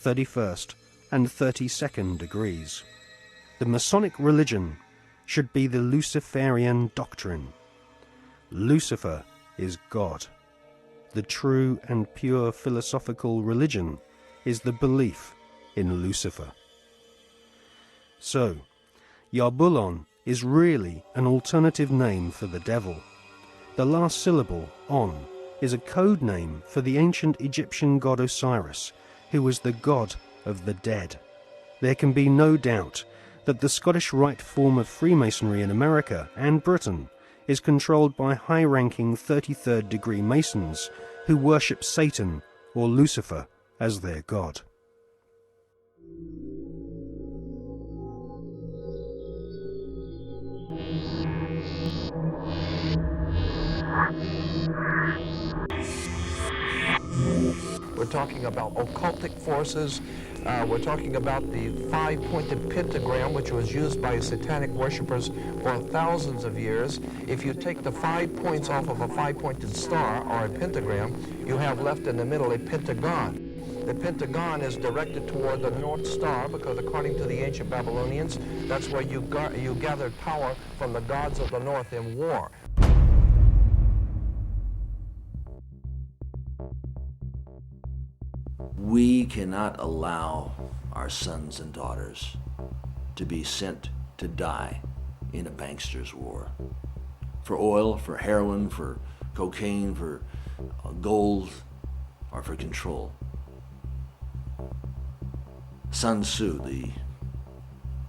31st, and 32nd degrees. The Masonic religion should be the Luciferian doctrine. Lucifer is God. The true and pure philosophical religion is the belief in Lucifer. So, Yarbulon is really an alternative name for the devil. The last syllable, on, is a code name for the ancient Egyptian god Osiris, who was the god of the dead. There can be no doubt that the Scottish Rite form of Freemasonry in America and Britain is controlled by high-ranking 33rd degree Masons who worship Satan or Lucifer as their god. We're talking about occultic forces. We're talking about the five-pointed pentagram, which was used by satanic worshippers for thousands of years. If you take the 5 points off of a five-pointed star or a pentagram, you have left in the middle a pentagon. The pentagon is directed toward the North Star because, according to the ancient Babylonians, that's where you gathered power from the gods of the North in war. We cannot allow our sons and daughters to be sent to die in a bankster's war. For oil, for heroin, for cocaine, for gold, or for control. Sun Tzu, the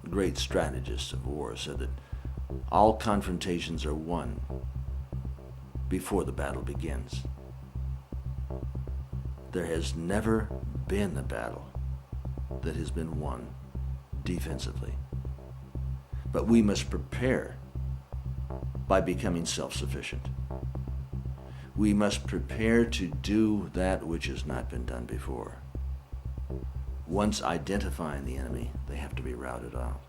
great strategist of war, said that all confrontations are won before the battle begins. There has never been a battle that has been won defensively. But we must prepare by becoming self-sufficient. We must prepare to do that which has not been done before. Once identifying the enemy, they have to be routed out.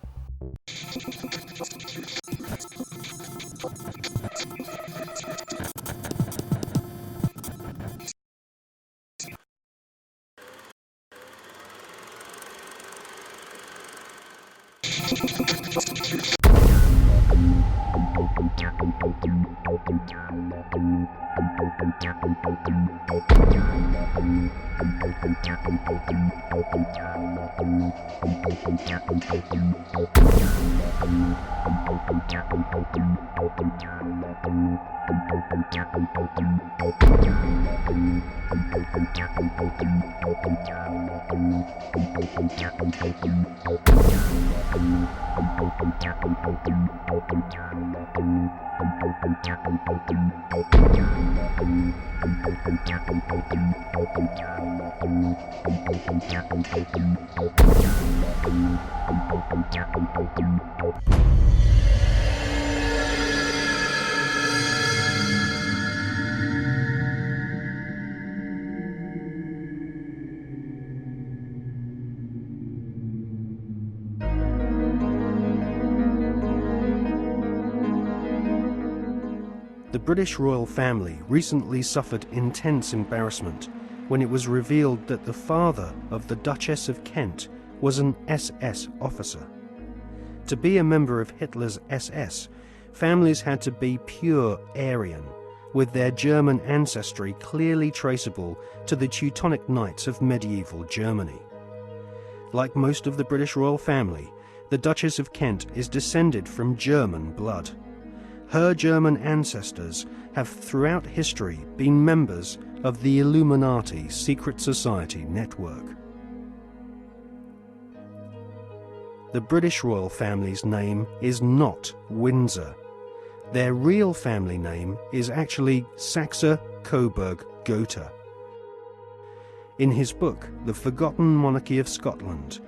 The British royal family recently suffered intense embarrassment when it was revealed that the father of the Duchess of Kent was an SS officer. To be a member of Hitler's SS, families had to be pure Aryan, with their German ancestry clearly traceable to the Teutonic Knights of medieval Germany. Like most of the British royal family, the Duchess of Kent is descended from German blood. Her German ancestors have throughout history been members of the Illuminati secret society network. The British royal family's name is not Windsor. Their real family name is actually Saxe-Coburg-Gotha. In his book, The Forgotten Monarchy of Scotland,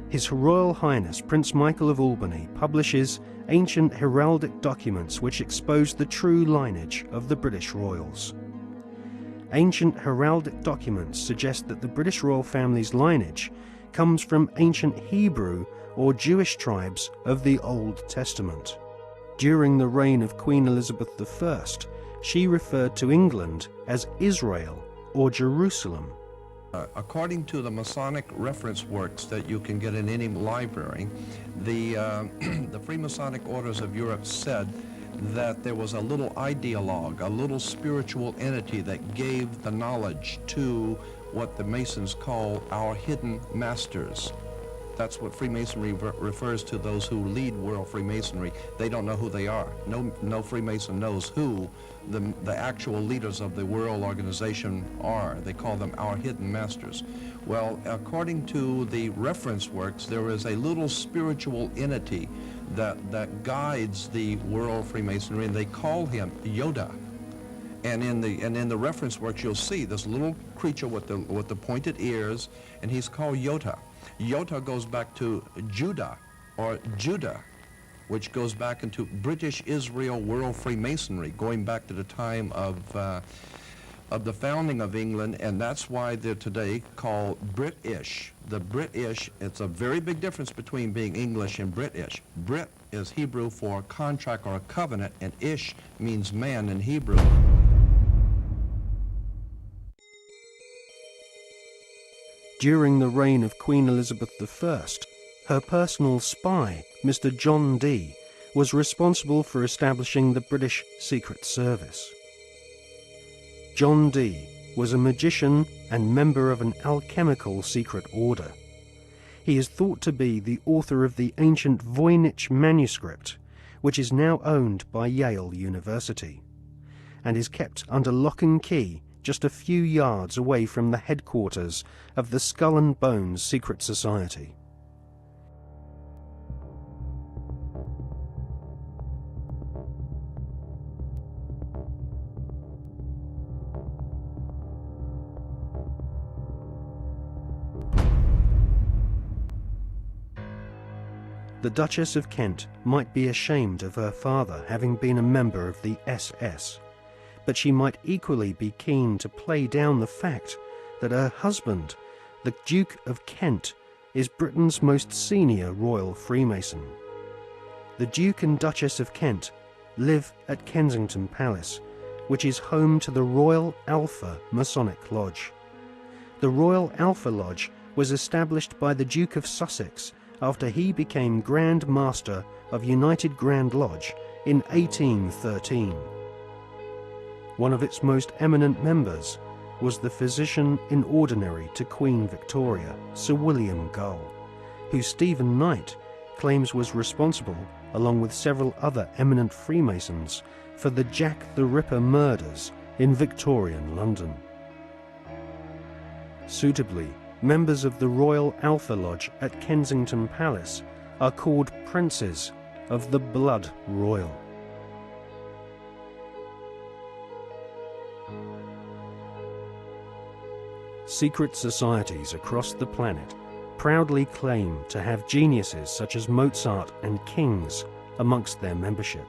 His Royal Highness Prince Michael of Albany publishes ancient heraldic documents which expose the true lineage of the British royals. Ancient heraldic documents suggest that the British royal family's lineage comes from ancient Hebrew or Jewish tribes of the Old Testament. During the reign of Queen Elizabeth I, she referred to England as Israel or Jerusalem. According to the Masonic reference works that you can get in any library, the Freemasonic orders of Europe said that there was a little ideologue, a little spiritual entity that gave the knowledge to what the Masons call our hidden masters. That's what Freemasonry refers to those who lead world Freemasonry. They don't know who they are. No Freemason knows who the actual leaders of the world organization are. They call them our hidden masters. Well, according to the reference works, there is a little spiritual entity that guides the world Freemasonry, and they call him Yoda. And in the reference works, you'll see this little creature with the pointed ears, and he's called Yota. Yota goes back to Judah, or Judah, which goes back into British Israel World Freemasonry, going back to the time of the founding of England, and that's why they're today called British. The British, it's a very big difference between being English and British. Brit is Hebrew for contract or a covenant, and Ish means man in Hebrew. During the reign of Queen Elizabeth I, her personal spy, Mr. John Dee, was responsible for establishing the British Secret Service. John Dee was a magician and member of an alchemical secret order. He is thought to be the author of the ancient Voynich manuscript, which is now owned by Yale University, and is kept under lock and key just a few yards away from the headquarters of the Skull and Bones Secret Society. The Duchess of Kent might be ashamed of her father having been a member of the SS, but she might equally be keen to play down the fact that her husband, the Duke of Kent, is Britain's most senior royal Freemason. The Duke and Duchess of Kent live at Kensington Palace, which is home to the Royal Alpha Masonic Lodge. The Royal Alpha Lodge was established by the Duke of Sussex after he became Grand Master of United Grand Lodge in 1813. One of its most eminent members was the physician in ordinary to Queen Victoria, Sir William Gull, who Stephen Knight claims was responsible, along with several other eminent Freemasons, for the Jack the Ripper murders in Victorian London. Suitably, members of the Royal Alpha Lodge at Kensington Palace are called Princes of the Blood Royal. Secret societies across the planet proudly claim to have geniuses such as Mozart and kings amongst their membership.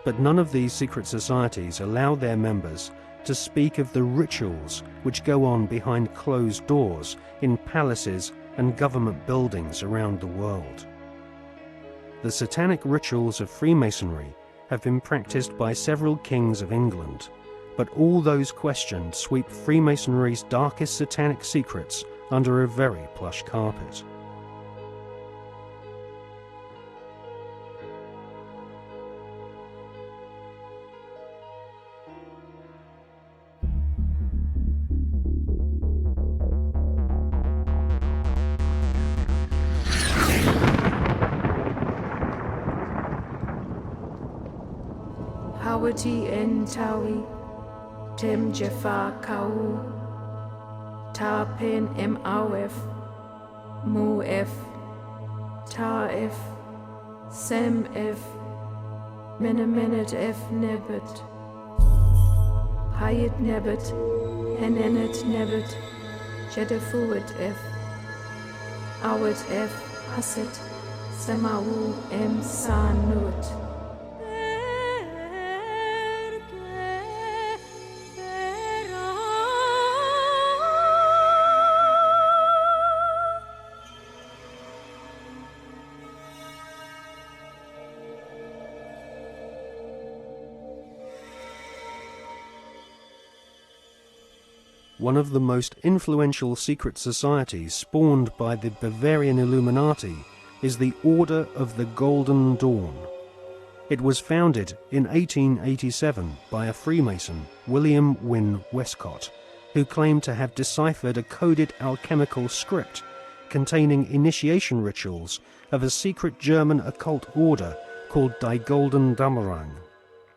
But none of these secret societies allow their members to speak of the rituals which go on behind closed doors in palaces and government buildings around the world. The satanic rituals of Freemasonry have been practiced by several kings of England, but all those questioned sweep Freemasonry's darkest satanic secrets under a very plush carpet. Hawati en tawi, tem jefa kau, ta pen em awef, mu ef, ta ef, sem ef, menemenet ef nebet, hayet nebet, henenet nebet, jedefuet ef, awet ef, haset, semau em sanut. one of the most influential secret societies spawned by the Bavarian Illuminati is the Order of the Golden Dawn. It was founded in 1887 by a Freemason, William Wynne Westcott, who claimed to have deciphered a coded alchemical script containing initiation rituals of a secret German occult order called Die Golden Dämmerung.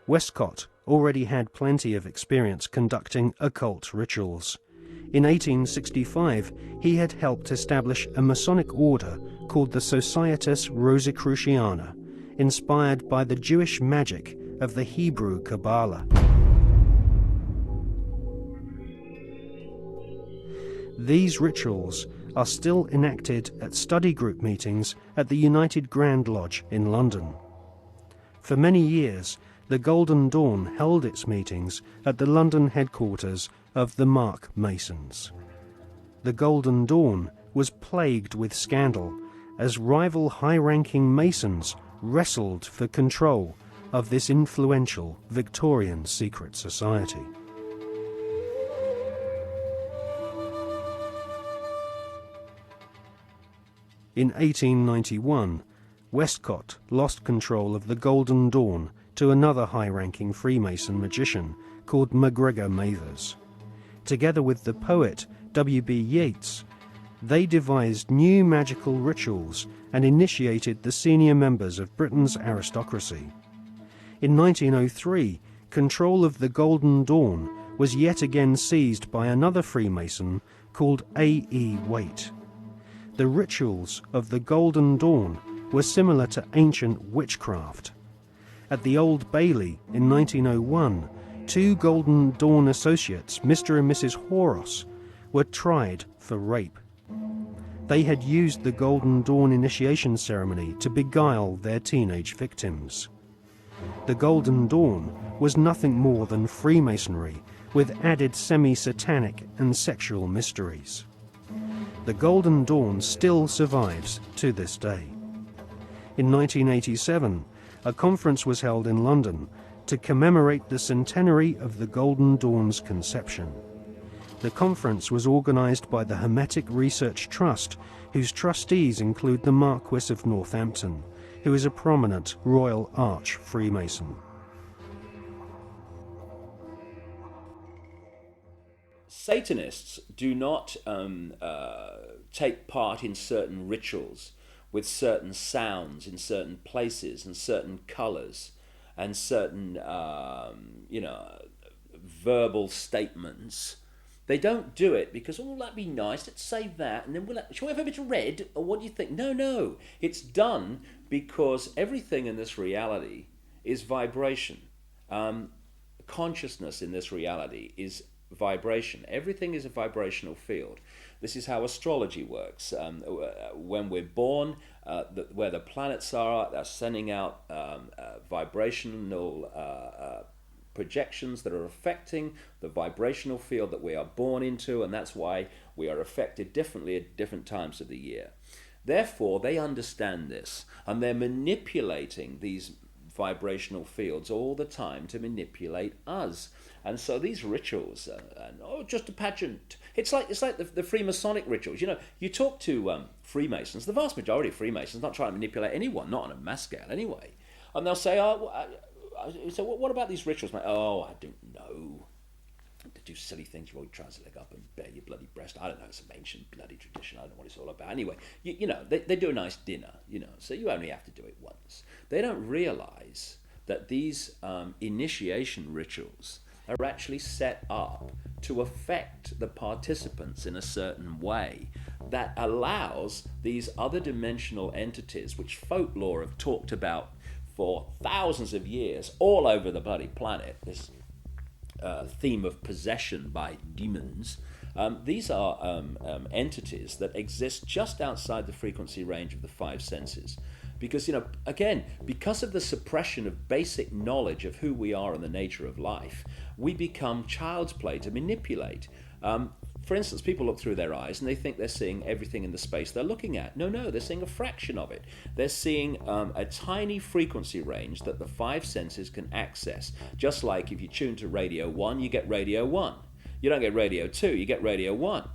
Westcott already had plenty of experience conducting occult rituals. In 1865, he had helped establish a Masonic order called the Societas Rosicruciana, inspired by the Jewish magic of the Hebrew Kabbalah. These rituals are still enacted at study group meetings at the United Grand Lodge in London. For many years, the Golden Dawn held its meetings at the London headquarters of the Mark Masons. The Golden Dawn was plagued with scandal as rival high-ranking Masons wrestled for control of this influential Victorian secret society. In 1891, Westcott lost control of the Golden Dawn to another high-ranking Freemason magician called MacGregor Mathers. Together with the poet W.B. Yeats, they devised new magical rituals and initiated the senior members of Britain's aristocracy. In 1903, control of the Golden Dawn was yet again seized by another Freemason called A.E. Waite. The rituals of the Golden Dawn were similar to ancient witchcraft. At the Old Bailey in 1901, two Golden Dawn associates, Mr. and Mrs. Horos, were tried for rape. They had used the Golden Dawn initiation ceremony to beguile their teenage victims. The Golden Dawn was nothing more than Freemasonry with added semi-satanic and sexual mysteries. The Golden Dawn still survives to this day. In 1987, a conference was held in London to commemorate the centenary of the Golden Dawn's conception. The conference was organised by the Hermetic Research Trust, whose trustees include the Marquis of Northampton, who is a prominent Royal Arch Freemason. Satanists do not take part in certain rituals with certain sounds in certain places and certain colours and certain, verbal statements. They don't do it because, oh, that'd be nice, let's say that, and then shall we have a bit of red, or what do you think? No. It's done because everything in this reality is vibration. Consciousness in this reality is vibration. Everything is a vibrational field. This is how astrology works. When we're born, where the planets are, they're sending out vibrational projections that are affecting the vibrational field that we are born into, and that's why we are affected differently at different times of the year. Therefore, they understand this, and they're manipulating these vibrational fields all the time to manipulate us. And so these rituals, just a pageant. It's like the Freemasonic rituals. You know, you talk to Freemasons, the vast majority of Freemasons not trying to manipulate anyone, not on a mass scale anyway. And they'll say, so what about these rituals, mate? Oh, I don't know. To do silly things, you always try to leg up and bare your bloody breast. I don't know, it's some ancient bloody tradition. I don't know what it's all about. Anyway, they do a nice dinner, so you only have to do it once. They don't realise that these initiation rituals are actually set up to affect the participants in a certain way that allows these other dimensional entities, which folklore have talked about for thousands of years all over the bloody planet, this theme of possession by demons. These are entities that exist just outside the frequency range of the five senses. Because, again, because of the suppression of basic knowledge of who we are and the nature of life, we become child's play to manipulate. For instance, people look through their eyes and they think they're seeing everything in the space they're looking at. No, they're seeing a fraction of it. They're seeing a tiny frequency range that the five senses can access. Just like if you tune to Radio 1, you get Radio 1. You don't get radio 2, you get radio 1.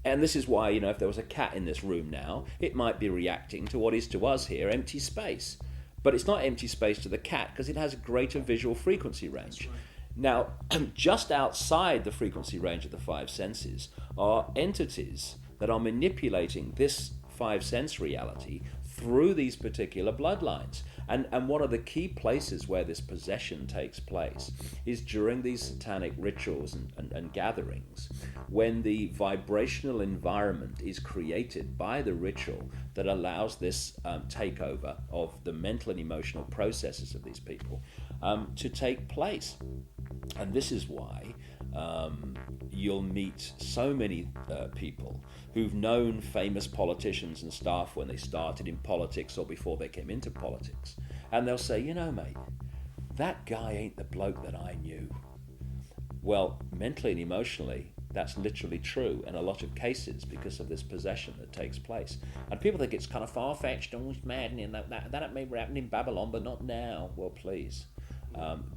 And this is why, if there was a cat in this room now, it might be reacting to what is to us here empty space. But it's not empty space to the cat because it has a greater visual frequency range. Now, just outside the frequency range of the five senses are entities that are manipulating this five sense reality through these particular bloodlines. And one of the key places where this possession takes place is during these satanic rituals and gatherings, when the vibrational environment is created by the ritual that allows this takeover of the mental and emotional processes of these people to take place. And this is why you'll meet so many people who've known famous politicians and staff when they started in politics or before they came into politics. And they'll say, mate, that guy ain't the bloke that I knew. Well, mentally and emotionally, that's literally true in a lot of cases because of this possession that takes place. And people think it's kind of far-fetched and almost maddening. That may happen in Babylon, but not now. Well, please.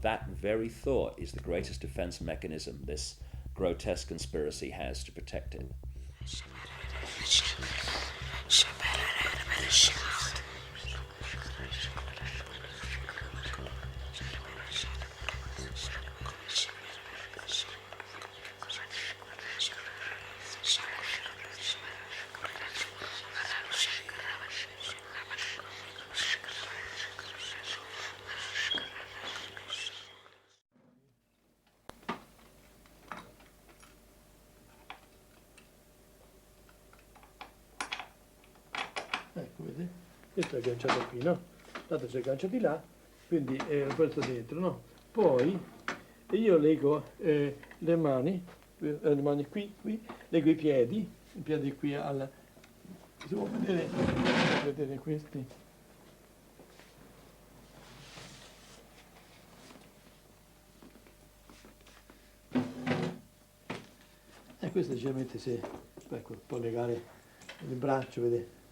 That very thought is the greatest defense mechanism this grotesque conspiracy has to protect it. Ecco, vedi? Questo è agganciato qui, no? Tanto si aggancia di là, quindi questo dentro, no? Poi io leggo le mani qui, leggo i piedi qui al... Si può vedere questi? E questo generalmente si può legare il braccio, vedete?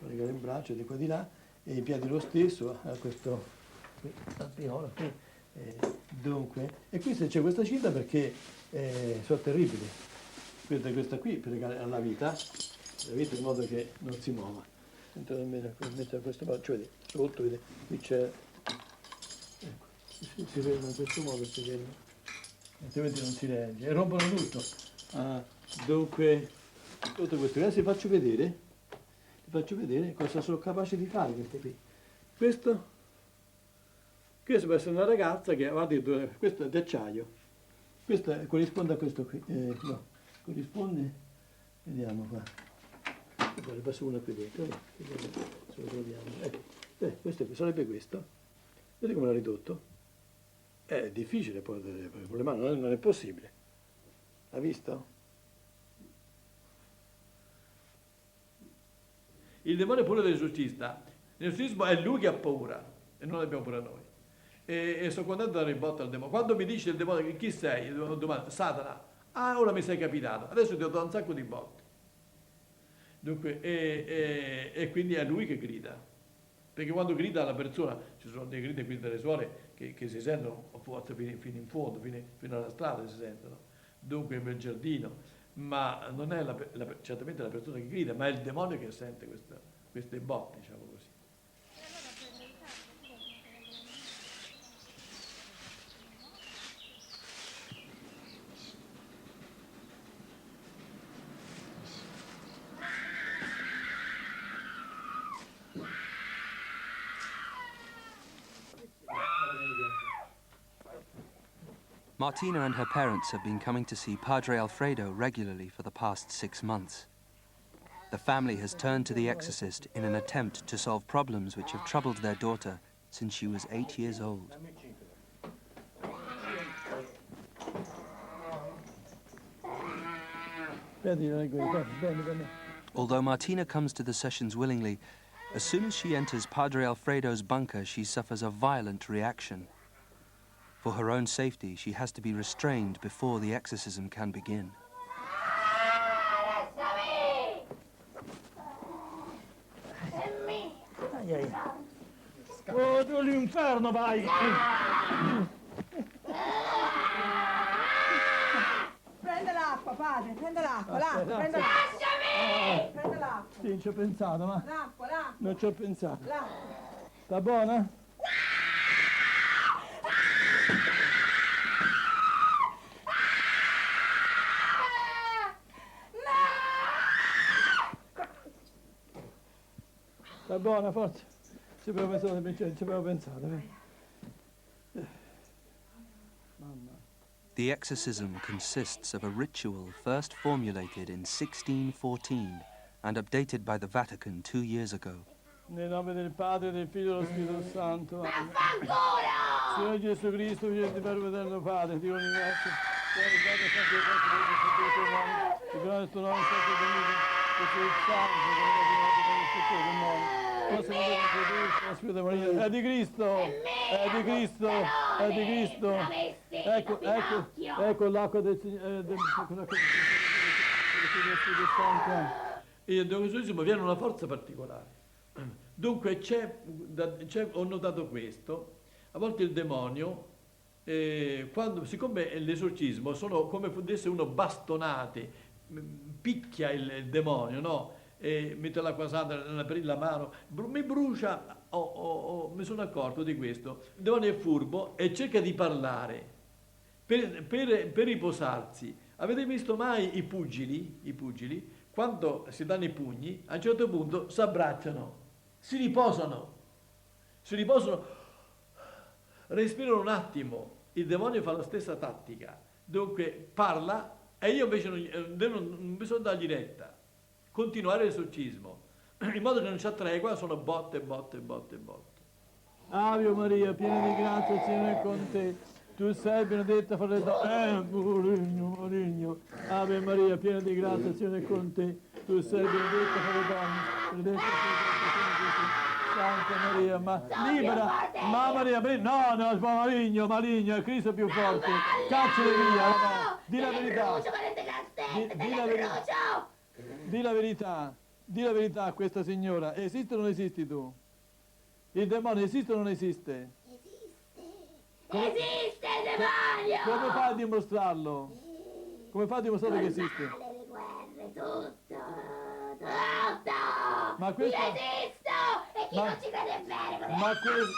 Legare il braccio di qua di là e i piedi lo stesso a questo tappiola qui. Dunque, e qui c'è questa cinta perché sono terribili. Questa qui per legare alla vita in modo che non si muova. Mettere questo modo, cioè sotto, vedete, qui c'è, ecco, si ferma in questo modo, si ferma, altrimenti non si regge e rompono tutto. Dunque, tutto questo, adesso vi faccio vedere cosa sono capace di fare queste qui. Questo può essere una ragazza che ha detto, questo è d'acciaio, questo corrisponde a questo qui, no, corrisponde, vediamo qua, ne passo una qui dentro, se lo troviamo, questo sarebbe questo, vedete come l'ha ridotto? È difficile poi con le mani, non è possibile, ha visto? Il demone è pure dell'esorcista. L'esorcismo è lui che ha paura e non abbiamo paura noi. E sono contento di dare il botto al demone. Quando mi dice il demone chi sei, io domando Satana, ora mi sei capitato, adesso ti ho dato un sacco di botte. Dunque, e quindi è lui che grida. Perché quando grida la persona, ci sono dei grida qui delle suore che si sentono a volte fino in fondo, fino alla strada si sentono. Dunque nel giardino. Ma non è certamente la persona che grida, ma è il demonio che sente queste botte, diciamo così. Martina and her parents have been coming to see Padre Alfredo regularly for the past 6 months. The family has turned to the exorcist in an attempt to solve problems which have troubled their daughter since she was 8 years old. Although Martina comes to the sessions willingly, as soon as she enters Padre Alfredo's bunker, she suffers a violent reaction. For her own safety, she has to be restrained before the exorcism can begin. Oh, tu l'inferno vai! padre, prendo l'acqua, Aspetta, prendo aspetta. l'acqua. Prendo l'acqua. Sì, non ci ho pensato, ma L'acqua. non ci ho pensato. L'acqua. Sta buona? Sta buona, forza. Ci avevo pensato. Mamma. The exorcism consists of a ritual first formulated in 1614 and updated by the Vatican 2 years ago. Nel nome del Padre, del Figlio e dello Spirito Santo. Amen. Signore Gesù Cristo, figlio di Verbo eterno Padre, Dio universo, che hai dato sempre il nostro Dio, il tuo nome, il grande del tuo nome, sempre benito, che sei il santo, che è il tuo nome. Cosa mi devi introdurre, la Spirito Maria? È di Cristo, è di Cristo, è di Cristo. Ecco l'acqua del Spirito Santo. E il esorcismo viene una forza particolare. Dunque ho notato questo, a volte il demonio, siccome l'esorcismo sono come fosse uno bastonate, picchia il demonio, no? Mette l'acqua santa nella mano, mi brucia, mi sono accorto di questo. Il demonio è furbo e cerca di parlare per riposarsi. Avete visto mai i pugili? Quando si danno i pugni, a un certo punto si abbracciano, si riposano, respirano un attimo. Il demonio fa la stessa tattica, dunque parla e io invece non bisogna dargli retta, continuare l'esorcismo, in modo che non c'è tregua, sono botte. Ave Maria, piena di grazia, il Signore è con te. Tu sei benedetta fra le donne, Maligno. Ave Maria, piena di grazia, il Signore è con te. Tu sei benedetta fra le donne, benedetta Santa Maria, ma libera, ma Maria, no, maligno, è Cristo più forte. Cacciali via, no. Di la verità. Di la verità a questa signora. Esiste o non esisti tu? Il demonio esiste o non esiste? Esiste il demonio! Come fai a dimostrarlo? Come fai a dimostrare che esiste? Le guerre, tutto! Ma questo... Io esisto! E chi non ci crede è vero! Ma questo...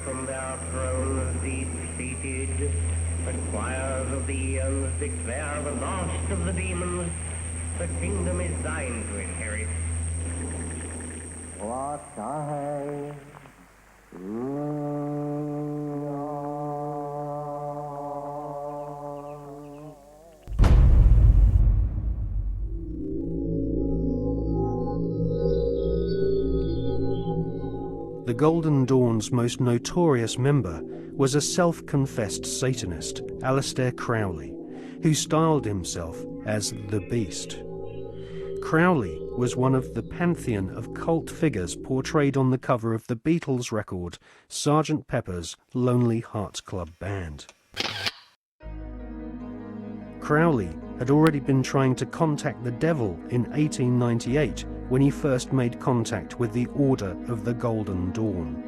From their thrones deep-seated, the choirs of the eons declare the last of the demons, the kingdom is thine to inherit. What I The Golden Dawn's most notorious member was a self-confessed Satanist, Aleister Crowley, who styled himself as the Beast. Crowley was one of the pantheon of cult figures portrayed on the cover of the Beatles record Sgt. Pepper's Lonely Hearts Club Band. Crowley had already been trying to contact the devil in 1898 when he first made contact with the Order of the Golden Dawn.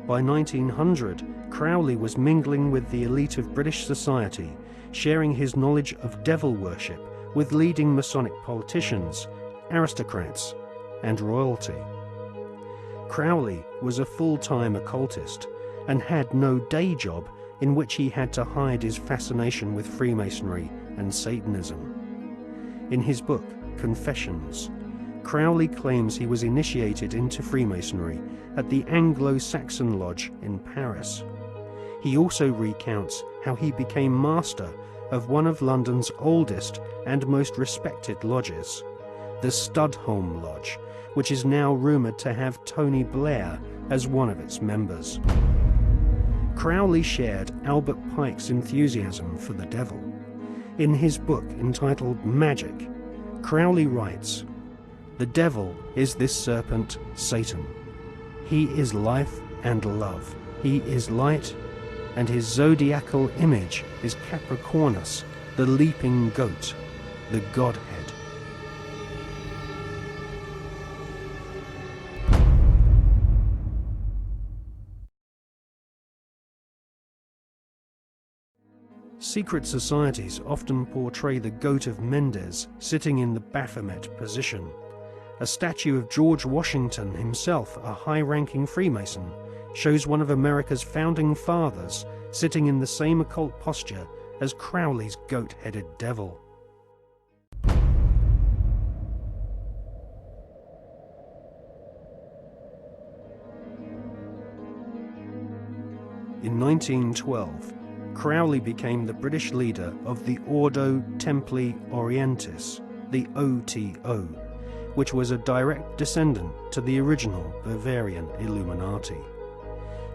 By 1900, Crowley was mingling with the elite of British society, sharing his knowledge of devil worship with leading Masonic politicians, aristocrats, and royalty. Crowley was a full-time occultist and had no day job in which he had to hide his fascination with Freemasonry and Satanism. In his book, Confessions, Crowley claims he was initiated into Freemasonry at the Anglo-Saxon Lodge in Paris. He also recounts how he became master of one of London's oldest and most respected lodges, the Studholme Lodge, which is now rumoured to have Tony Blair as one of its members. Crowley shared Albert Pike's enthusiasm for the devil. In his book entitled Magic, Crowley writes, "The devil is this serpent, Satan. He is life and love. He is light, and his zodiacal image is Capricornus, the leaping goat, the Godhead." Secret societies often portray the Goat of Mendes sitting in the Baphomet position. A statue of George Washington himself, a high-ranking Freemason, shows one of America's founding fathers sitting in the same occult posture as Crowley's goat-headed devil. In 1912, Crowley became the British leader of the Ordo Templi Orientis, the OTO, which was a direct descendant to the original Bavarian Illuminati.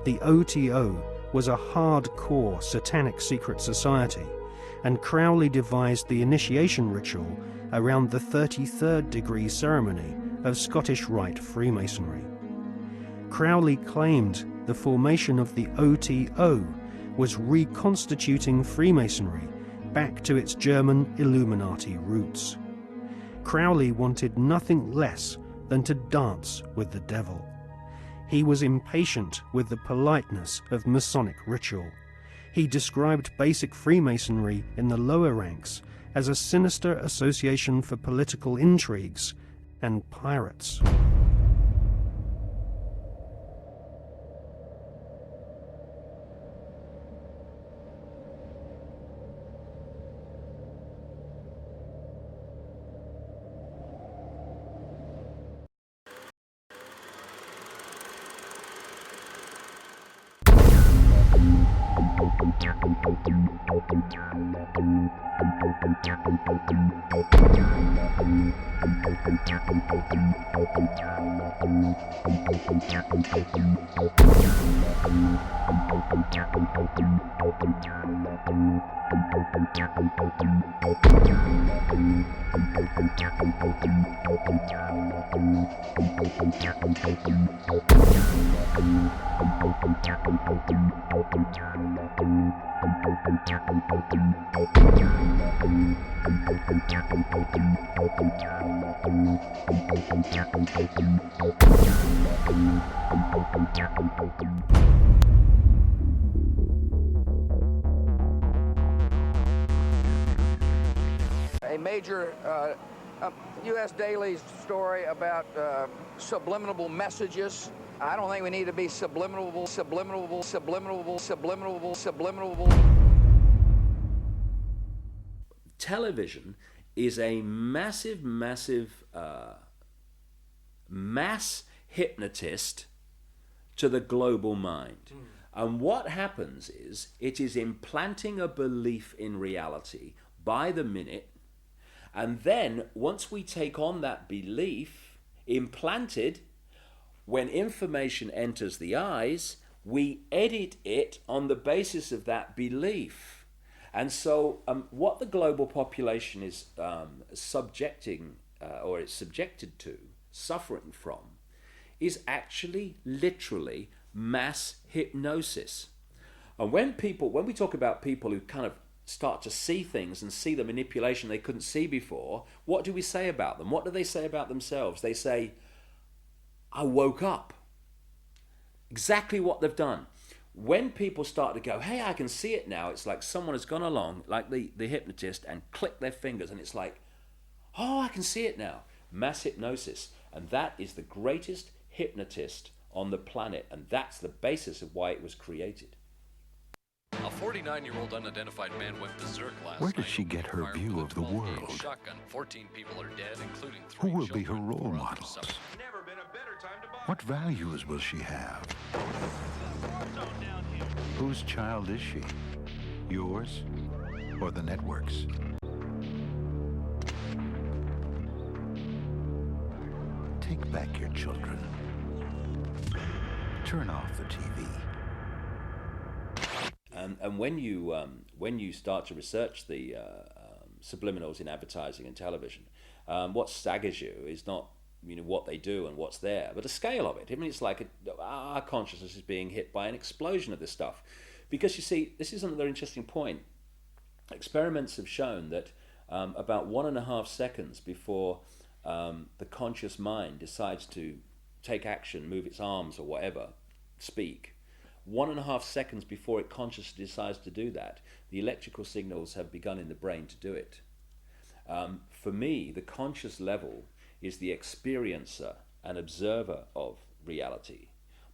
The OTO was a hardcore satanic secret society, and Crowley devised the initiation ritual around the 33rd degree ceremony of Scottish Rite Freemasonry. Crowley claimed the formation of the OTO was reconstituting Freemasonry back to its German Illuminati roots. Crowley wanted nothing less than to dance with the devil. He was impatient with the politeness of Masonic ritual. He described basic Freemasonry in the lower ranks as a sinister association for political intrigues and pirates. A major U.S. daily story about subliminal messages. I don't think we need to be subliminal. Television is a massive mass hypnotist to the global mind. And what happens is it is implanting a belief in reality by the minute, and then once we take on that belief implanted when information enters the eyes, we edit it on the basis of that belief. And so what the global population is subjecting, or it's subjected to, suffering from, is actually literally mass hypnosis. And when we talk about people who kind of start to see things and see the manipulation they couldn't see before, what do we say about them? What do they say about themselves? They say, I woke up. Exactly what they've done. When people start to go, hey, I can see it now, it's like someone has gone along, like the hypnotist, and clicked their fingers, and it's like, oh, I can see it now. Mass hypnosis. And that is the greatest hypnotist on the planet, and that's the basis of why it was created. A 49-year-old unidentified man went berserk last Where does she get her view of the world? Shotgun. 14 people are dead, including 3 Who will be her children, role 4 others models? suffered. What values will she have? Whose child is she? Yours or the network's? Take back your children. Turn off the TV. And when you start to research the subliminals in advertising and television, what staggers you is not what they do and what's there, but the scale of it. I mean, it's like our consciousness is being hit by an explosion of this stuff. Because you see, this is another interesting point. Experiments have shown that about 1.5 seconds before the conscious mind decides to take action, move its arms or whatever, speak, 1.5 seconds before it consciously decides to do that, the electrical signals have begun in the brain to do it. For me, the conscious level is the experiencer and observer of reality,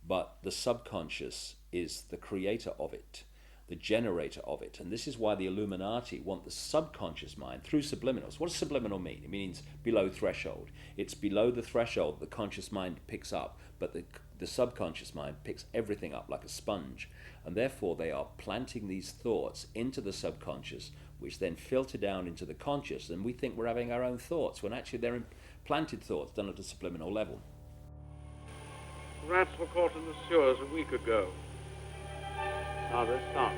but the subconscious is the creator of it, the generator of it. And this is why the Illuminati want the subconscious mind through subliminals. What does subliminal mean? It means below threshold. It's below the threshold the conscious mind picks up, but the subconscious mind picks everything up like a sponge. And therefore they are planting these thoughts into the subconscious, which then filter down into the conscious, and we think we're having our own thoughts, when actually they're implanted thoughts done at a subliminal level. Rats were caught in the sewers a week ago. Now they're stopped.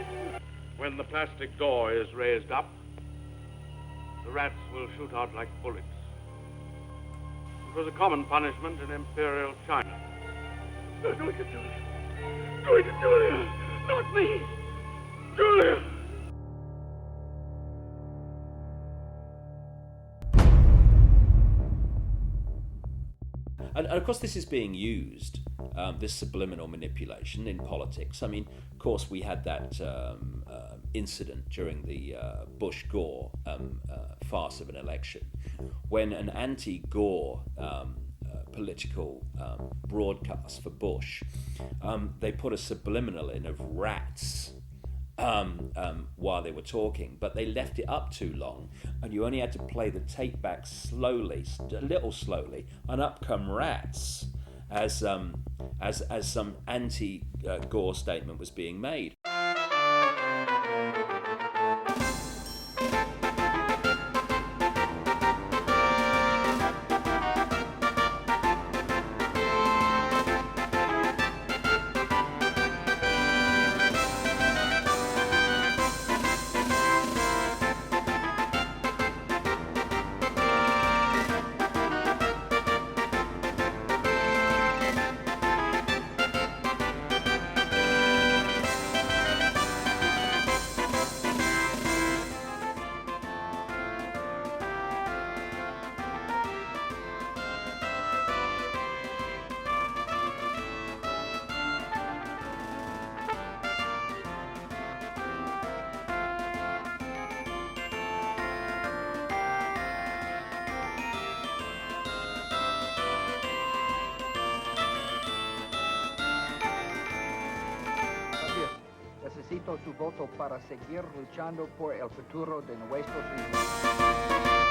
When the plastic door is raised up, the rats will shoot out like bullets. It was a common punishment in Imperial China. No, we can do it. Do it, Julia! Not me! Julia! And of course this is being used, this subliminal manipulation in politics. I mean, of course we had that incident during the Bush-Gore farce of an election, when an anti-Gore political broadcast for Bush, they put a subliminal in of rats while they were talking, but they left it up too long, and you only had to play the tape back slowly, a little slowly, and up come rats as some anti-Gore statement was being made. Necesito su voto para seguir luchando por el futuro de nuestros hijos.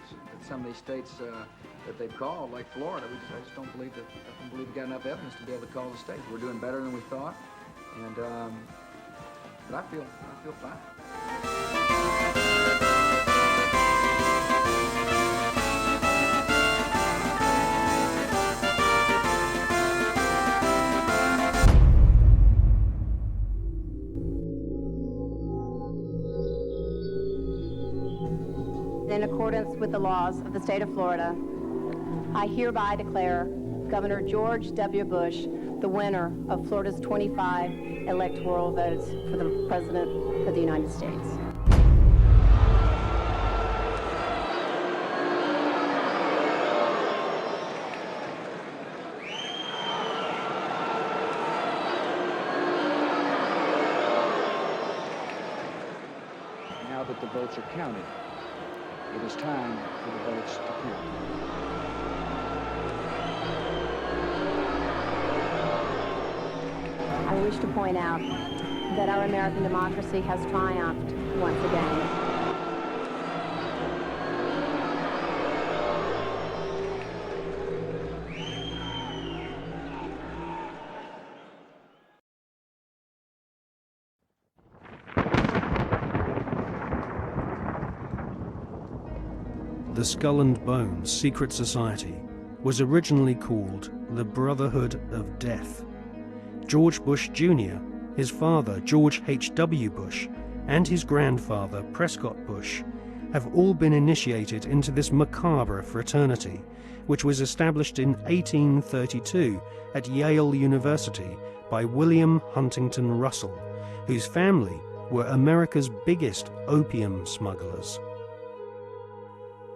that some of these states that they've called, like Florida, I just don't believe that. I don't believe we've got enough evidence to be able to call the state. We're doing better than we thought, and but I feel fine. In accordance with the laws of the state of Florida, I hereby declare Governor George W. Bush the winner of Florida's 25 electoral votes for the President of the United States. Now that the votes are counted, it is time for the votes to count. I wish to point out that our American democracy has triumphed once again. The Skull and Bones Secret Society was originally called the Brotherhood of Death. George Bush Jr., his father George H.W. Bush, and his grandfather Prescott Bush have all been initiated into this macabre fraternity, which was established in 1832 at Yale University by William Huntington Russell, whose family were America's biggest opium smugglers.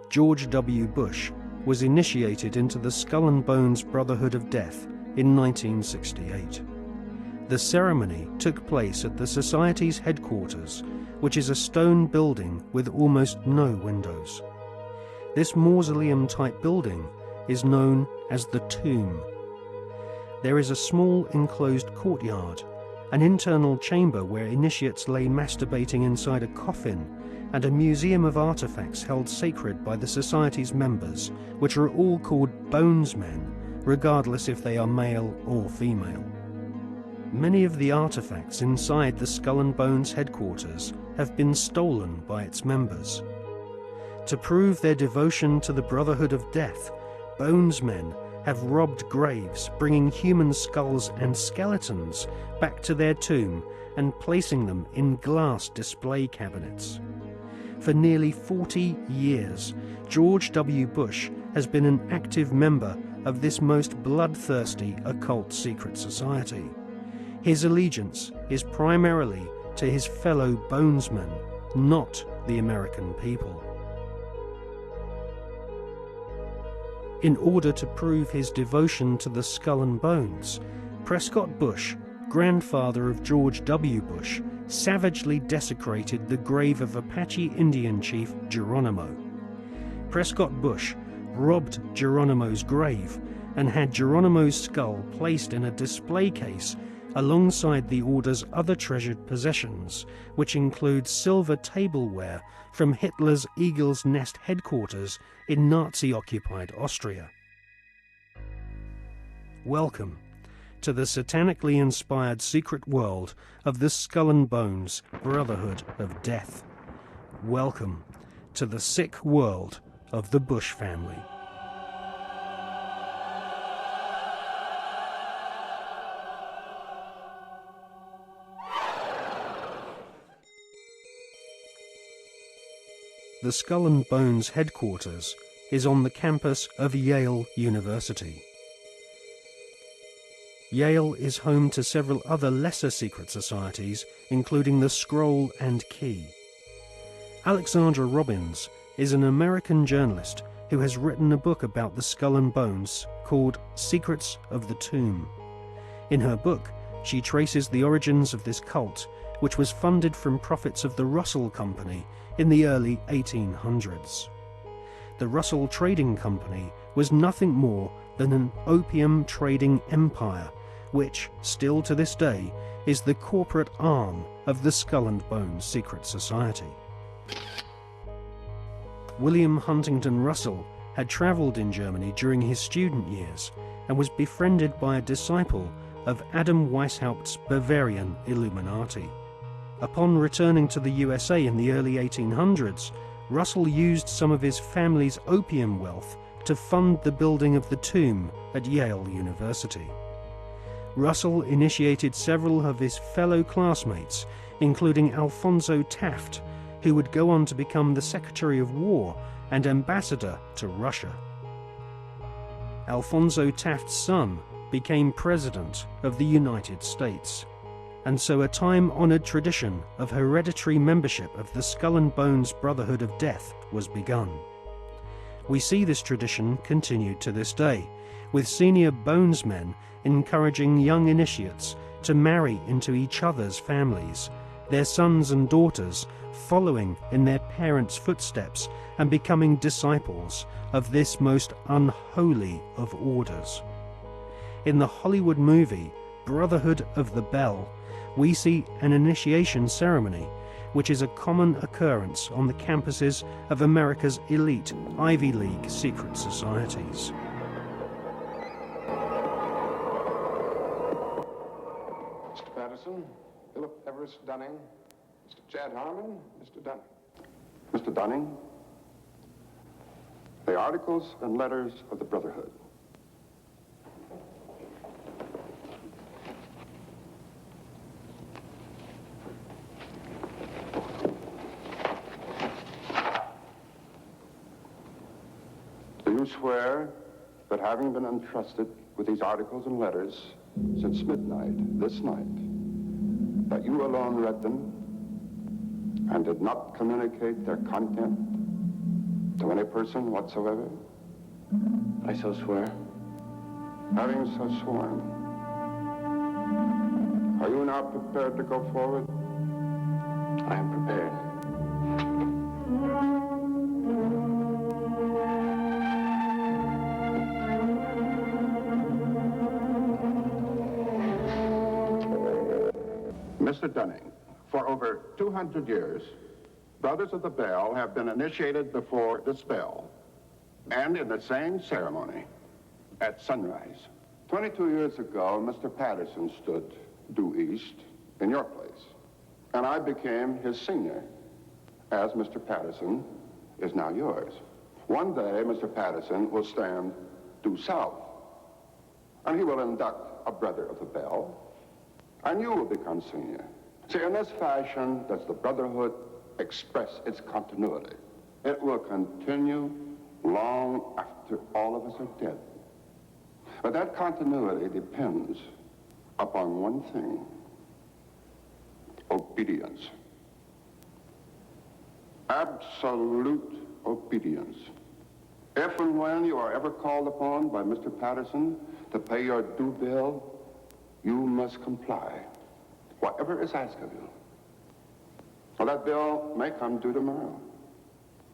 George W. Bush was initiated into the Skull and Bones Brotherhood of Death in 1968. The ceremony took place at the Society's headquarters, which is a stone building with almost no windows. This mausoleum-type building is known as the Tomb. There is a small enclosed courtyard, an internal chamber where initiates lay masturbating inside a coffin, and a museum of artifacts held sacred by the Society's members, which are all called bonesmen, regardless if they are male or female. Many of the artifacts inside the Skull and Bones headquarters have been stolen by its members. To prove their devotion to the Brotherhood of Death, bonesmen have robbed graves, bringing human skulls and skeletons back to their tomb and placing them in glass display cabinets. For nearly 40 years, George W. Bush has been an active member of this most bloodthirsty occult secret society. His allegiance is primarily to his fellow bonesmen, not the American people. In order to prove his devotion to the Skull and Bones, Prescott Bush, grandfather of George W. Bush, savagely desecrated the grave of Apache Indian chief Geronimo. Prescott Bush robbed Geronimo's grave and had Geronimo's skull placed in a display case alongside the order's other treasured possessions, which include silver tableware from Hitler's Eagle's Nest headquarters in Nazi-occupied Austria. Welcome to the satanically inspired secret world of the Skull and Bones Brotherhood of Death. Welcome to the sick world of the Bush family. The Skull and Bones headquarters is on the campus of Yale University. Yale is home to several other lesser secret societies, including the Scroll and Key. Alexandra Robbins is an American journalist who has written a book about the Skull and Bones called Secrets of the Tomb. In her book, she traces the origins of this cult, which was funded from profits of the Russell Company in the early 1800s. The Russell Trading Company was nothing more than an opium trading empire, which, still to this day, is the corporate arm of the Skull and Bones Secret Society. William Huntington Russell had travelled in Germany during his student years and was befriended by a disciple of Adam Weishaupt's Bavarian Illuminati. Upon returning to the USA in the early 1800s, Russell used some of his family's opium wealth to fund the building of the tomb at Yale University. Russell initiated several of his fellow classmates, including Alphonso Taft, who would go on to become the Secretary of War and ambassador to Russia. Alphonso Taft's son became President of the United States, and so a time-honored tradition of hereditary membership of the Skull and Bones Brotherhood of Death was begun. We see this tradition continued to this day, with senior Bonesmen encouraging young initiates to marry into each other's families, their sons and daughters following in their parents' footsteps and becoming disciples of this most unholy of orders. In the Hollywood movie Brotherhood of the Bell, we see an initiation ceremony, which is a common occurrence on the campuses of America's elite Ivy League secret societies. Mr. Patterson, Philip Everest Dunning, Mr. Chad Harmon, Mr. Dunning. Mr. Dunning, the articles and letters of the Brotherhood. Do you swear that having been entrusted with these articles and letters since midnight this night, that you alone read them and did not communicate their content to any person whatsoever? I so swear. Having so sworn, are you now prepared to go forward? I am prepared. Mr. Dunning, for over 200 years, Brothers of the Bell have been initiated before the spell, and in the same ceremony, at sunrise. 22 years ago, Mr. Patterson stood due east in your place, and I became his senior, as Mr. Patterson is now yours. One day, Mr. Patterson will stand due south, and he will induct a Brother of the Bell, and you will become senior. See, in this fashion does the Brotherhood express its continuity. It will continue long after all of us are dead. But that continuity depends upon one thing: obedience. Absolute obedience. If and when you are ever called upon by Mr. Patterson to pay your due bill, you must comply, whatever is asked of you. Well, that bill may come due tomorrow,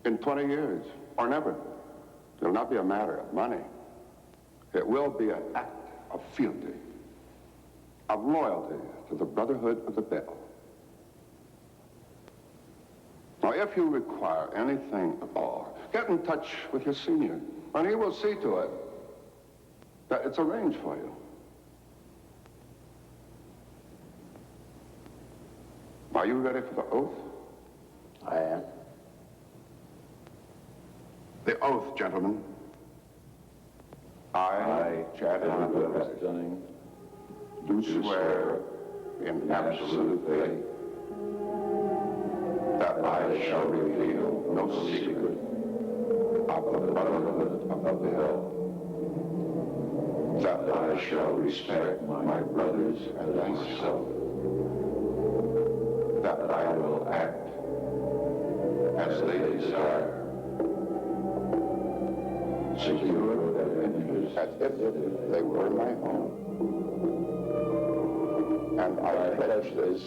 in 20 years, or never. It will not be a matter of money. It will be an act of fealty, of loyalty to the Brotherhood of the Bell. Now, if you require anything at all, get in touch with your senior, and he will see to it that it's arranged for you. Are you ready for the oath? I am. The oath, gentlemen. I, Chad Dunning, do swear in absolute faith that I shall reveal no secret of the Brotherhood of the Bell, that I shall respect my brothers and myself, that I will act as they desire, secure their interests as if they were my own. And I pledge this,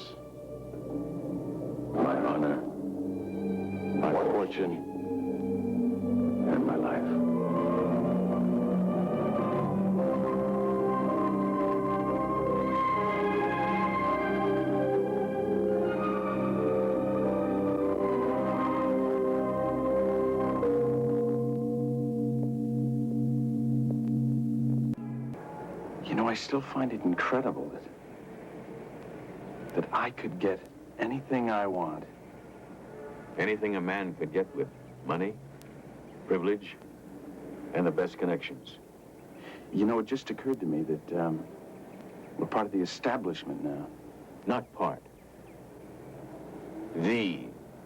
my honor, my fortune, and my life. still find it incredible that I could get anything I want. Anything a man could get with money, privilege, and the best connections. You know, it just occurred to me that we're part of the establishment now. Not part. The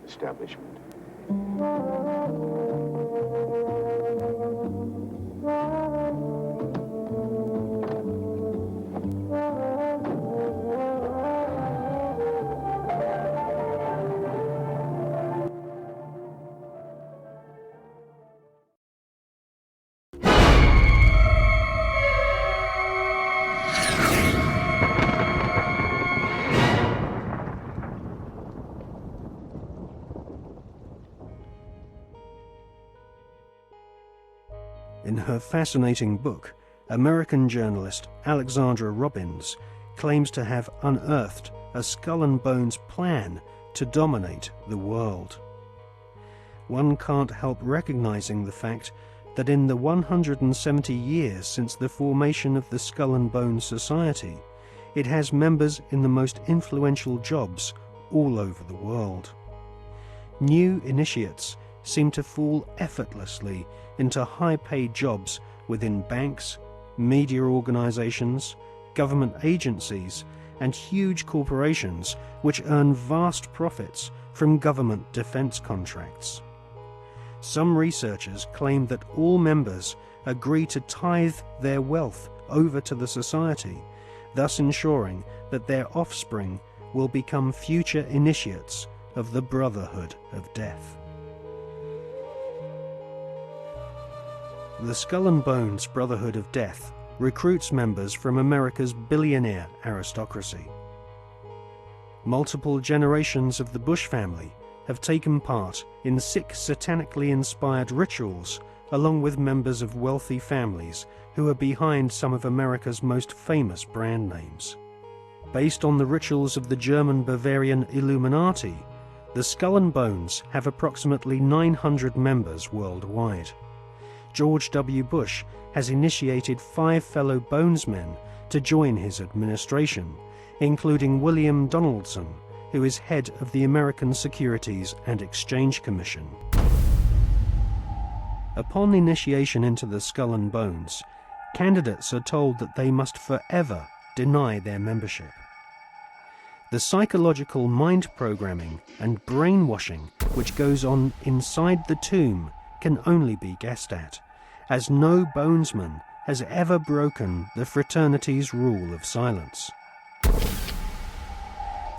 establishment. In her fascinating book, American journalist Alexandra Robbins claims to have unearthed a skull and bones plan to dominate the world. One can't help recognizing the fact that in the 170 years since the formation of the Skull and Bones Society, it has members in the most influential jobs all over the world. New initiates seem to fall effortlessly into high-paid jobs within banks, media organizations, government agencies, and huge corporations which earn vast profits from government defense contracts. Some researchers claim that all members agree to tithe their wealth over to the society, thus ensuring that their offspring will become future initiates of the Brotherhood of Death. The Skull and Bones Brotherhood of Death recruits members from America's billionaire aristocracy. Multiple generations of the Bush family have taken part in 6 satanically inspired rituals along with members of wealthy families who are behind some of America's most famous brand names. Based on the rituals of the German Bavarian Illuminati, the Skull and Bones have approximately 900 members worldwide. George W. Bush has initiated 5 fellow Bonesmen to join his administration, including William Donaldson, who is head of the American Securities and Exchange Commission. Upon initiation into the Skull and Bones, candidates are told that they must forever deny their membership. The psychological mind programming and brainwashing which goes on inside the tomb can only be guessed at, as no Bonesman has ever broken the fraternity's rule of silence.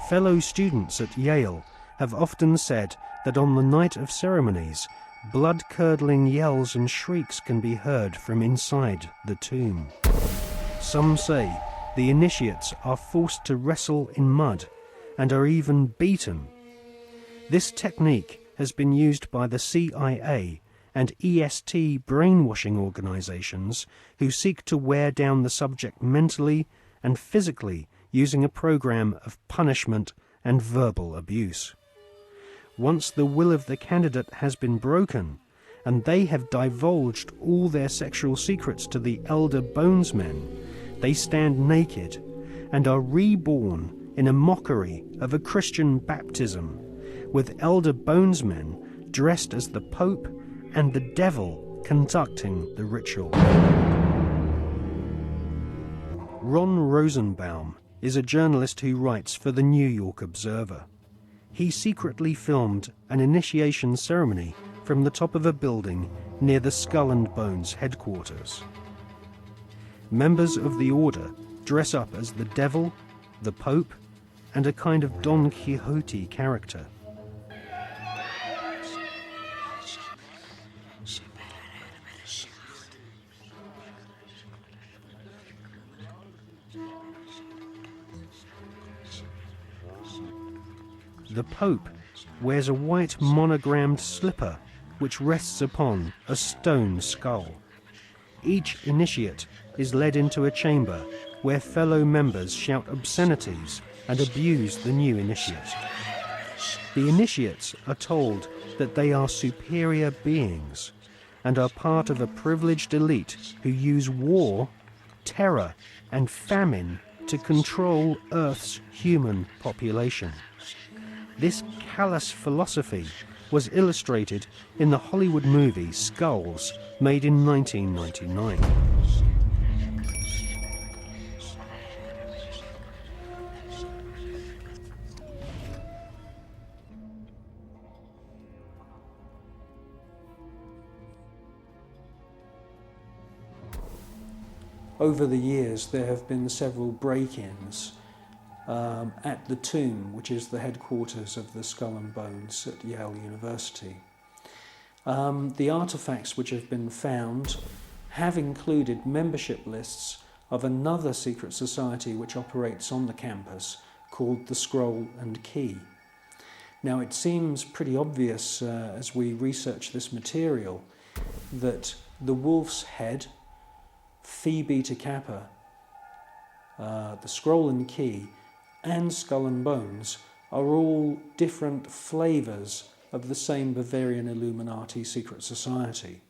Fellow students at Yale have often said that on the night of ceremonies, blood-curdling yells and shrieks can be heard from inside the tomb. Some say the initiates are forced to wrestle in mud and are even beaten. This technique has been used by the CIA and EST brainwashing organizations who seek to wear down the subject mentally and physically using a program of punishment and verbal abuse. Once the will of the candidate has been broken and they have divulged all their sexual secrets to the elder Bonesmen, they stand naked and are reborn in a mockery of a Christian baptism, with elder Bonesmen dressed as the Pope and the devil conducting the ritual. Ron Rosenbaum is a journalist who writes for the New York Observer. He secretly filmed an initiation ceremony from the top of a building near the Skull and Bones headquarters. Members of the order dress up as the devil, the Pope, and a kind of Don Quixote character. The Pope wears a white monogrammed slipper which rests upon a stone skull. Each initiate is led into a chamber where fellow members shout obscenities and abuse the new initiate. The initiates are told that they are superior beings and are part of a privileged elite who use war terror and famine to control Earth's human population. This callous philosophy was illustrated in the Hollywood movie Skulls, made in 1999. Over the years, there have been several break-ins at the tomb, which is the headquarters of the Skull and Bones at Yale University. The artifacts which have been found have included membership lists of another secret society which operates on the campus called the Scroll and Key. Now, it seems pretty obvious as we research this material that the Wolf's Head, Phi Beta Kappa, the Scroll and Key, and Skull and Bones are all different flavours of the same Bavarian Illuminati secret society.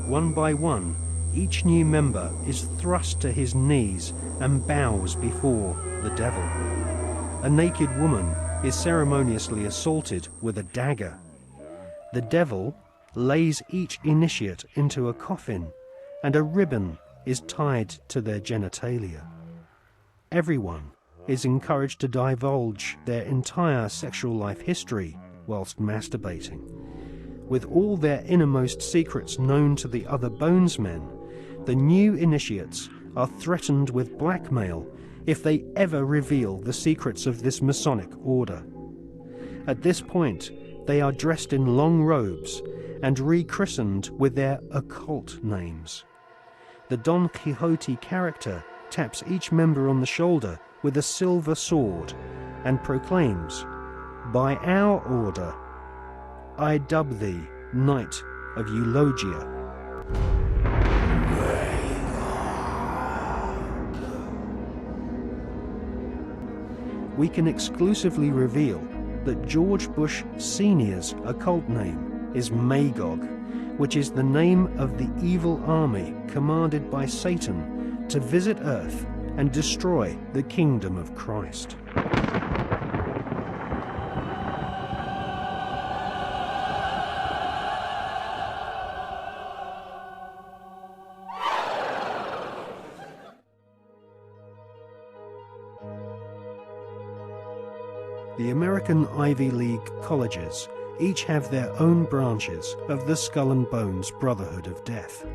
One by one, each new member is thrust to his knees and bows before the devil. A naked woman is ceremoniously assaulted with a dagger. The devil lays each initiate into a coffin, and a ribbon is tied to their genitalia. Everyone is encouraged to divulge their entire sexual life history whilst masturbating. With all their innermost secrets known to the other Bonesmen, the new initiates are threatened with blackmail if they ever reveal the secrets of this Masonic order. At this point, they are dressed in long robes and rechristened with their occult names. The Don Quixote character taps each member on the shoulder with a silver sword and proclaims, "By our order, I dub thee Knight of Eulogia." We can exclusively reveal that George Bush Sr.'s occult name is Magog, which is the name of the evil army commanded by Satan to visit Earth and destroy the kingdom of Christ. The American Ivy League colleges each have their own branches of the Skull and Bones Brotherhood of Death,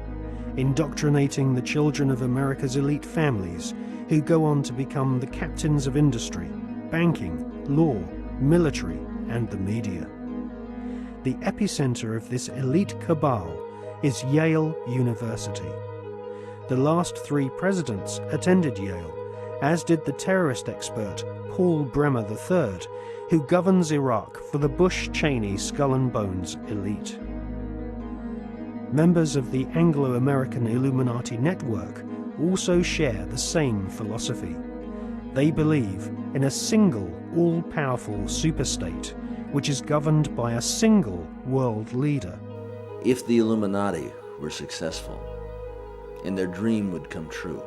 indoctrinating the children of America's elite families who go on to become the captains of industry, banking, law, military, and the media. The epicenter of this elite cabal is Yale University. The last 3 presidents attended Yale, as did the terrorist expert Paul Bremer III, who governs Iraq for the Bush-Cheney Skull and Bones elite. Members of the Anglo-American Illuminati network also share the same philosophy. They believe in a single, all-powerful superstate, which is governed by a single world leader. If the Illuminati were successful, and their dream would come true,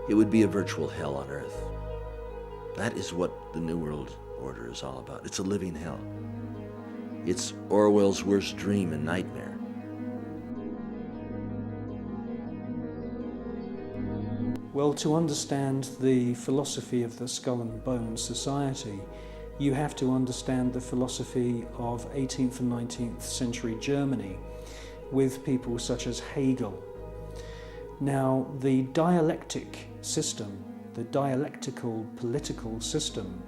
it would be a virtual hell on earth. That is what the New World Order is all about. It's a living hell. It's Orwell's worst dream and nightmare. Well, to understand the philosophy of the Skull and Bones Society, you have to understand the philosophy of 18th and 19th century Germany, with people such as Hegel. Now, the dialectic system, the dialectical political system,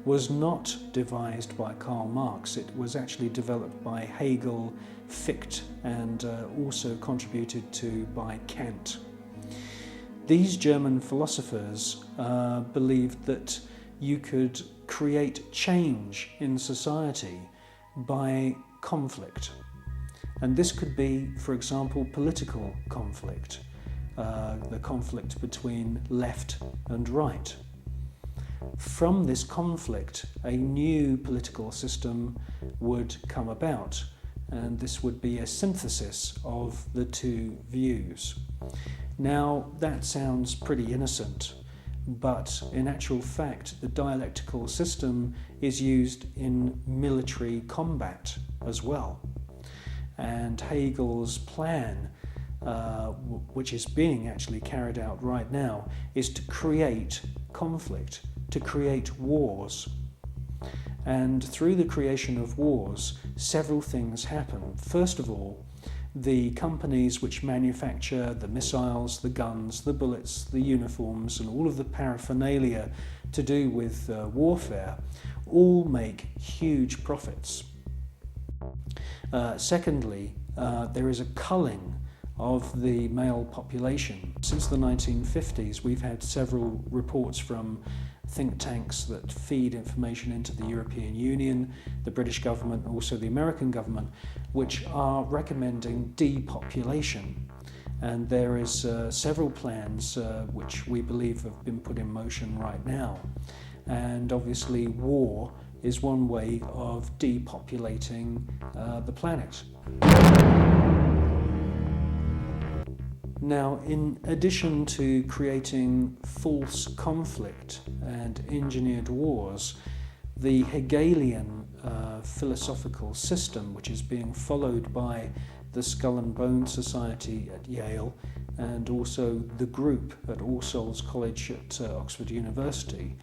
was not devised by Karl Marx. It was actually developed by Hegel, Fichte, and also contributed to by Kant. These German philosophers believed that you could create change in society by conflict. And this could be, for example, political conflict, the conflict between left and right. from this conflict, a new political system would come about, and this would be a synthesis of the two views. Now, that sounds pretty innocent, but in actual fact, the dialectical system is used in military combat as well. And Hegel's plan, which is being actually carried out right now, is to create conflict, to create wars. And through the creation of wars, several things happen. First of all, the companies which manufacture the missiles, the guns, the bullets, the uniforms, and all of the paraphernalia to do with warfare all make huge profits. Secondly, there is a culling of the male population. Since the 1950s, we've had several reports from think tanks that feed information into the European Union, the British government, and also the American government, which are recommending depopulation. And there is several plans which we believe have been put in motion right now. And obviously war is one way of depopulating the planet. Now, in addition to creating false conflict and engineered wars, the Hegelian philosophical system, which is being followed by the Skull and Bones Society at Yale and also the group at All Souls College at Oxford University,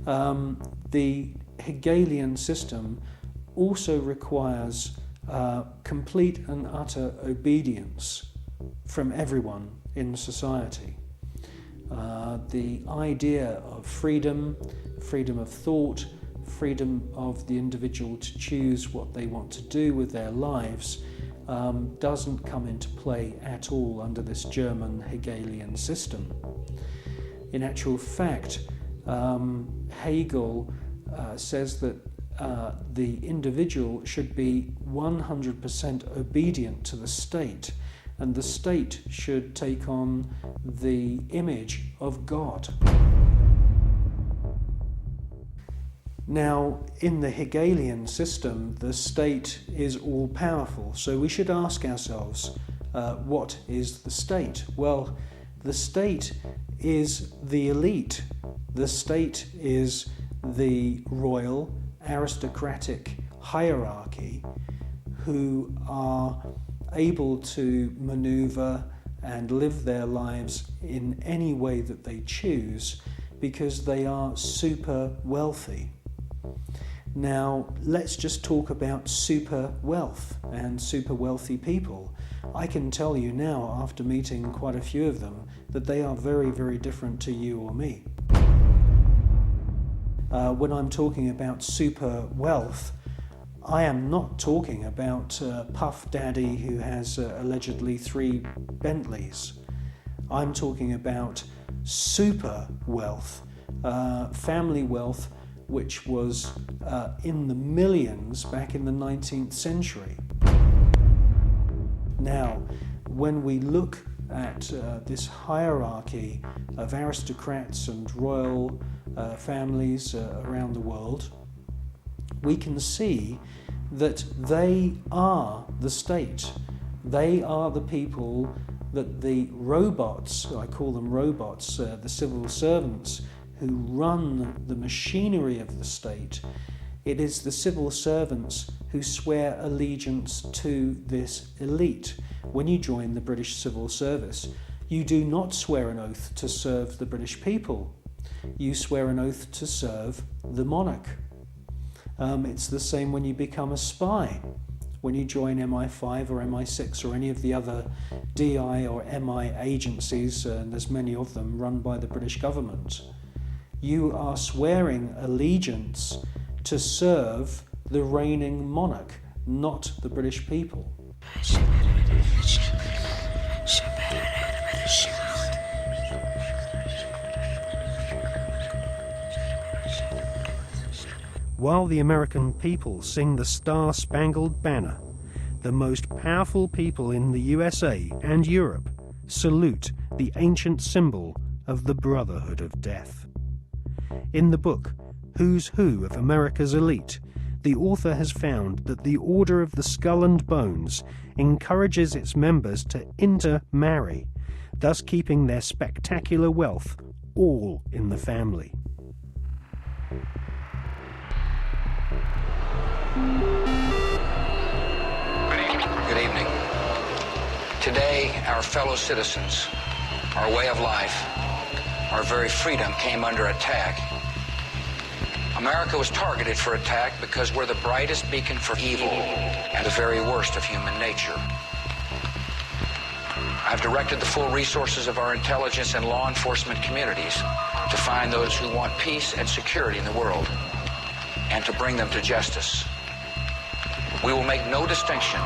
the Hegelian system also requires complete and utter obedience from everyone in society. The idea of freedom, freedom of thought, freedom of the individual to choose what they want to do with their lives doesn't come into play at all under this German Hegelian system. In actual fact, Hegel says that the individual should be 100% obedient to the state, and the state should take on the image of God. Now, in the Hegelian system, the state is all-powerful, so we should ask ourselves, what is the state? Well, the state is the elite. The state is the royal, aristocratic hierarchy who are able to maneuver and live their lives in any way that they choose because they are super wealthy. Now, let's just talk about super wealth and super wealthy people. I can tell you now, after meeting quite a few of them, that they are very, very different to you or me. When I'm talking about super wealth, I am not talking about Puff Daddy who has allegedly 3 Bentleys. I'm talking about super wealth, family wealth, which was in the millions back in the 19th century. Now, when we look at this hierarchy of aristocrats and royal families around the world, we can see that they are the state. They are the people that the robots, I call them robots, the civil servants who run the machinery of the state. It is the civil servants who swear allegiance to this elite. When you join the British Civil Service, you do not swear an oath to serve the British people. You swear an oath to serve the monarch. It's the same when you become a spy. When you join MI5 or MI6 or any of the other DI or MI agencies, and there's many of them run by the British government, you are swearing allegiance to serve the reigning monarch, not the British people. While the American people sing the Star-Spangled Banner, the most powerful people in the USA and Europe salute the ancient symbol of the Brotherhood of Death. In the book, Who's Who of America's Elite, the author has found that the Order of the Skull and Bones encourages its members to intermarry, thus keeping their spectacular wealth all in the family. Good evening. Today, our fellow citizens, our way of life, our very freedom came under attack. America was targeted for attack because we're the brightest beacon for evil and the very worst of human nature. I've directed the full resources of our intelligence and law enforcement communities to find those who want peace and security in the world and to bring them to justice. We will make no distinction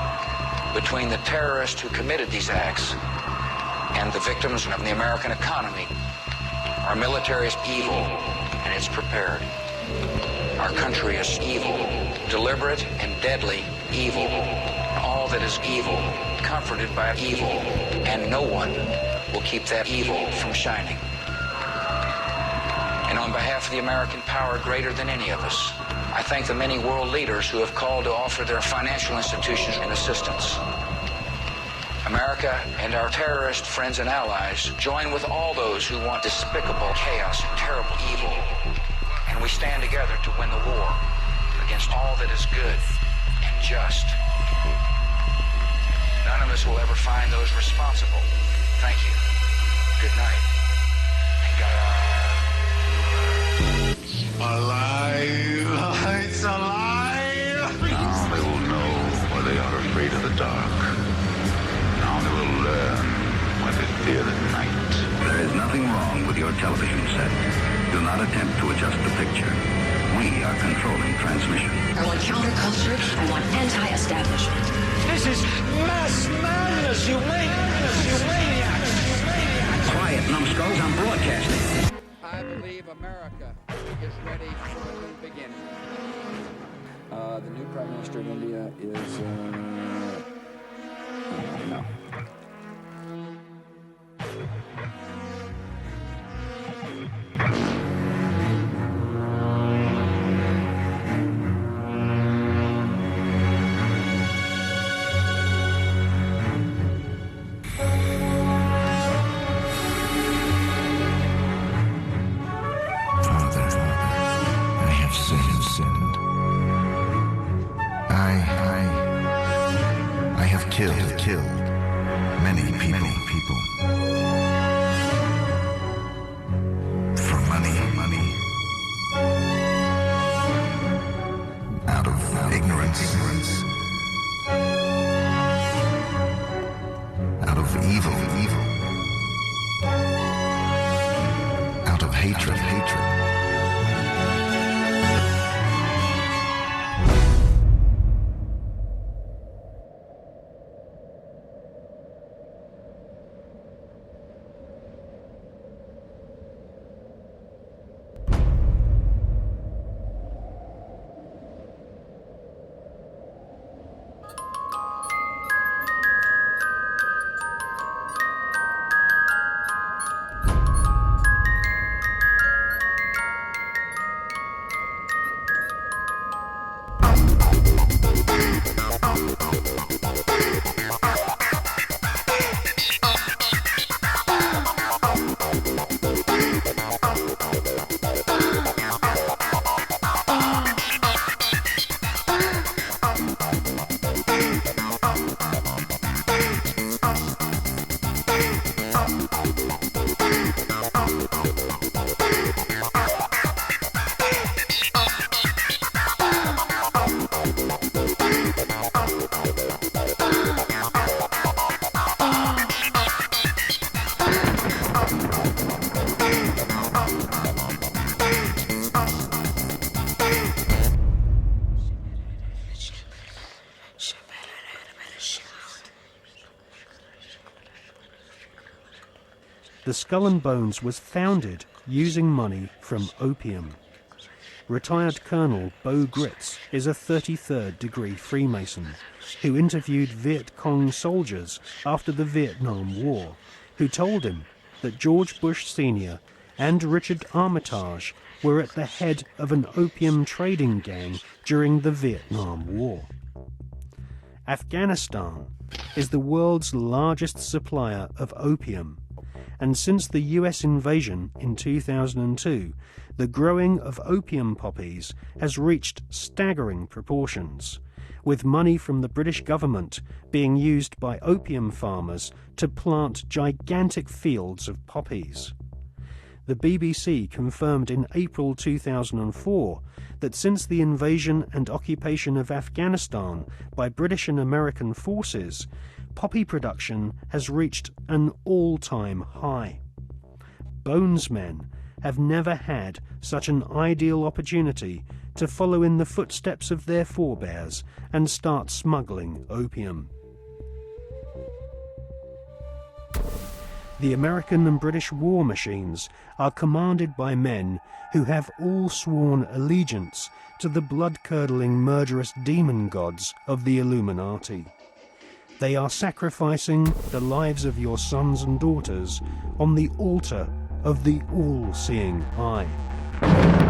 between the terrorists who committed these acts and the victims of the American economy. Our military is evil, and it's prepared. Our country is evil, deliberate and deadly evil. All that is evil, comforted by evil, and no one will keep that evil from shining. And on behalf of the American power greater than any of us, I thank the many world leaders who have called to offer their financial institutions and assistance. America and our terrorist friends and allies join with all those who want despicable chaos and terrible evil. And we stand together to win the war against all that is good and just. None of us will ever find those responsible. Thank you. Good night. And God. Alive! It's alive! Now they will know why they are afraid of the dark. Now they will learn why they fear the night. There is nothing wrong with your television set. Do not attempt to adjust the picture. We are controlling transmission. I want counterculture. I want anti-establishment. This is mass madness, you maniacs! Quiet, numbskulls, I'm broadcasting. I believe America is ready for a new beginning. The new Prime Minister of India is, no. Killed many people. For money. Out of ignorance. Out of evil. Out of hatred. The Skull and Bones was founded using money from opium. Retired Colonel Beau Gritz is a 33rd degree Freemason who interviewed Viet Cong soldiers after the Vietnam War, who told him that George Bush Sr. and Richard Armitage were at the head of an opium trading gang during the Vietnam War. Afghanistan is the world's largest supplier of opium, and since the US invasion in 2002, the growing of opium poppies has reached staggering proportions, with money from the British government being used by opium farmers to plant gigantic fields of poppies. The BBC confirmed in April 2004 that since the invasion and occupation of Afghanistan by British and American forces, poppy production has reached an all-time high. Bonesmen have never had such an ideal opportunity to follow in the footsteps of their forebears and start smuggling opium. The American and British war machines are commanded by men who have all sworn allegiance to the blood-curdling murderous demon gods of the Illuminati. They are sacrificing the lives of your sons and daughters on the altar of the all-seeing eye.